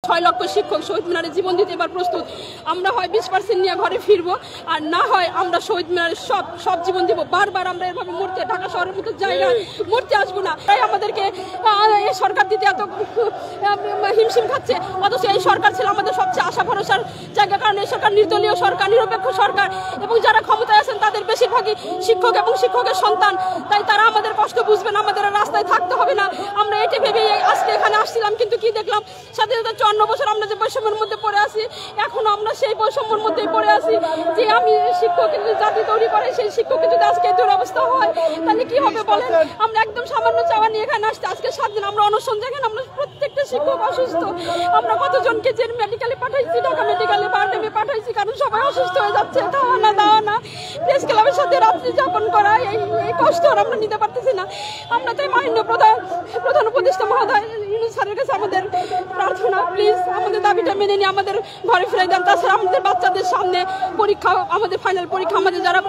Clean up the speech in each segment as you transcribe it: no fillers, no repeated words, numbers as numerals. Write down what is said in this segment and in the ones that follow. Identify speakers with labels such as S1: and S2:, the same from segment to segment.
S1: 6 লক্ষ শিক্ষক শহীদ মিনারে জীবন দিতে এবার প্রস্তুত। আমরা হয় 20% নিয়ে ঘরে ফিরবো, আর না হয় আমরা শহীদ মিনারে সব জীবন দিব। বারবার আমরা এভাবে মরতে, ঢাকা শহরের মতো জায়গায় মরতে আসবো না। তাই আমাদেরকে এই সরকার দিতে এত হিমশিম খাচ্ছে, অথচ এই সরকার ছিল আমাদের সবচেয়ে আশা ভরসার জায়গা। কারণ এই সরকার নির্দলীয় সরকার, নিরপেক্ষ সরকার, এবং যারা ক্ষমতায় আছেন তাদের বেশিরভাগই শিক্ষক এবং শিক্ষকের সন্তান। তাই তারা আমাদের কষ্ট বুঝবেন, আমাদের রাস্তায় থাকতে হবে না। আমরা এটি ভেবেই আজকে এখানে আসছিলাম, কিন্তু কি দেখলাম, স্বাধীনতা 54 বছর আমরা যে বৈষম্যের মধ্যে পড়ে আছি, এখনো আমরা সেই বৈষম্যের মধ্যেই পড়ে আছি। যে আমি শিক্ষক জাতি তৈরি করে সেই শিক্ষক যদি আজকে দুরবস্থা হয় তাহলে কি হবে বলেন। আমরা একদম সামান্য চাওয়া নিয়ে এখানে আসছি। আজকে 7 দিন আমরা অনশন জায়গায়, আমরা প্রত্যেকটা শিক্ষক অসুস্থ। আমরা কতজনকে যে মেডিকেলে পাঠাইছি, ঢাকা মেডিকেলে বারডেমে পাঠাইছি, কারণ সবাই অসুস্থ হয়ে যাচ্ছে। দাওয়া না প্রেস ক্লাবের সাথে রাত্রি যাপন করা, এই কষ্ট আর আমরা নিতে পারতেছি না। আমরা তাই মাননীয় প্রধান উপদেষ্টা মহোদয় ইউনূস স্যারের কাছে আমাদের প্রার্থনা, প্লিজ আমাদের দাবিটা মেনে নিয়ে আমাদের ঘরে ফিরে দেন। তাছাড়া আমাদের বাচ্চাদের সামনে পরীক্ষা, আমাদের ফাইনাল পরীক্ষা, আমাদের যারা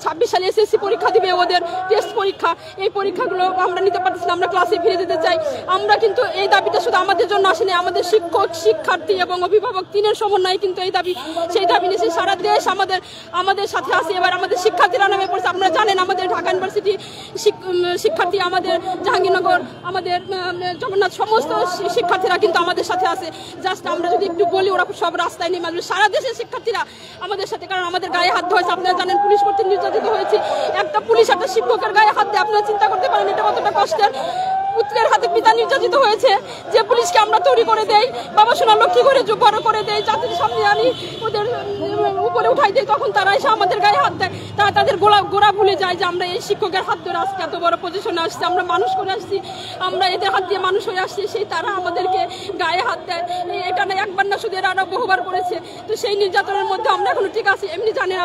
S1: 26 সালে এসএসসি পরীক্ষা দিবে, ওদের টেস্ট পরীক্ষা, এই পরীক্ষাগুলো আমরা নিতে পারতেছি না। আমরা ক্লাসে ফিরে যেতে চাই। আমরা কিন্তু এই দাবিটা শুধু আমাদের জন্য আসেনি, আমাদের শিক্ষক, শিক্ষার্থী এবং অভিভাবক তিনের সমন্বয়ে কিন্তু এই দাবি, সেই দাবি নিয়ে সারা দেশ আমাদের সাথে আছে। এবার আমাদের শিক্ষার্থীরা নামে পড়ছে। আপনারা জানেন আমাদের ঢাকা ইউনিভার্সিটি শিক্ষার্থী, আমাদের জাহাঙ্গীরনগর, আমাদের জগন্নাথ, সমস্ত শিক্ষার্থীরা কিন্তু আমাদের সাথে আছে। জাস্ট আমরা যদি একটু বলি, ওরা সব রাস্তায় নেমে আসবে। সারা দেশের শিক্ষার্থীরা আমাদের সাথে, কারণ আমাদের গায়ে হাত ধরেছে। আপনারা জানেন পুলিশ কর্তৃক নির্যাতিত হয়েছে। একটা পুলিশ একটা শিক্ষকের গায়ে হাত দিয়ে, আপনারা চিন্তা করতে পারেন এটা কতটা কষ্টের। পুত্রের হাতে পিতা নির্যাতিত হয়েছে, যে পুলিশকে আমরা তৈরি করে দেই, বাবা সোনা লক্ষ্মী করে বড় করে দেই, জাতির সামনে আনি, ওদের উপরে উঠাই দেয়, তখন তারা এসে আমাদের গায়ে হাত দেয়। তারা তাদের গোড়া ভুলে যায় যে আমরা এই শিক্ষকের হাত ধরে আজকে এত বড় পজিশনে আসছি, আমরা মানুষ করে আসছি, আমরা এদের হাত দিয়ে মানুষ হয়ে আসছি। সেই তারা আমাদেরকে গায়ে হাত দেয়। এটা না একবার না, শুধু এরা বহুবার করেছে। তো সেই নির্যাতনের মধ্যে আমরা এখনো ঠিক আছি। এমনি জানেন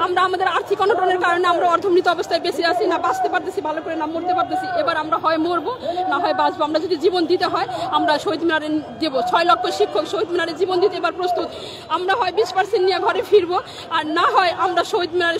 S1: আমরা আমাদের আর্থিক অনটনের কারণে আমরা অর্ধমৃত অবস্থায় বেঁচে আছি, না বাঁচতে পারতেছি ভালো করে, না মরতে পারতেছি। এবার আমরা হয় মরবো না হয় বাঁচবো। আমরা যদি জীবন দিতে হয় আমরা শহীদ মিনারে দেব। 6 লক্ষ শিক্ষক শহীদ মিনারে জীবন দিতে এবার প্রস্তুত। আমরা হয় 20% নিয়ে ঘরে ফিরবো, আর না হয় আমরা শহীদ মিনারে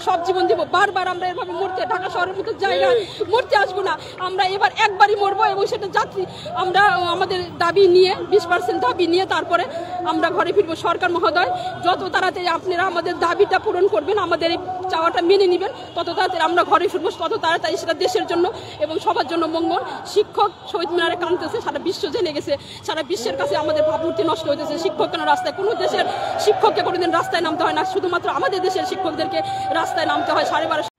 S1: সব জীবন দিব। বারবার আমরা এভাবে মরতে, ঢাকা শহরের মতো জায়গায় মরতে আসবো না। আমরা এবার একবারই মরবো, এবং সেটা যাত্রী আমরা আমাদের দাবি নিয়ে 20% দাবি নিয়ে তারপরে আমরা ঘরে ফিরবো। সরকার মহোদয়, যত তাড়াতাড়ি আপনারা আমাদের দাবিটা পূরণ করবেন, আমাদের এই চাওয়াটা মেনে নেবেন, তত তাড়াতাড়ি আমরা ঘরে ফিরবো, তত তাড়াতাড়ি সেটা দেশের জন্য এবং সবার জন্য মঙ্গল। শিক্ষক শহীদ মিনারে কাঁদতেছে, সারা বিশ্ব জেনে গেছে, সারা বিশ্বের কাছে আমাদের ভাবমূর্তি নষ্ট হইতেছে। শিক্ষক কেন রাস্তায়, কোনো দেশের শিক্ষককে কোনোদিন রাস্তায় নামতে হয় না, শুধুমাত্র আমাদের দেশের শিক্ষকদেরকে রাস্তায় নামতে হয়। 12.5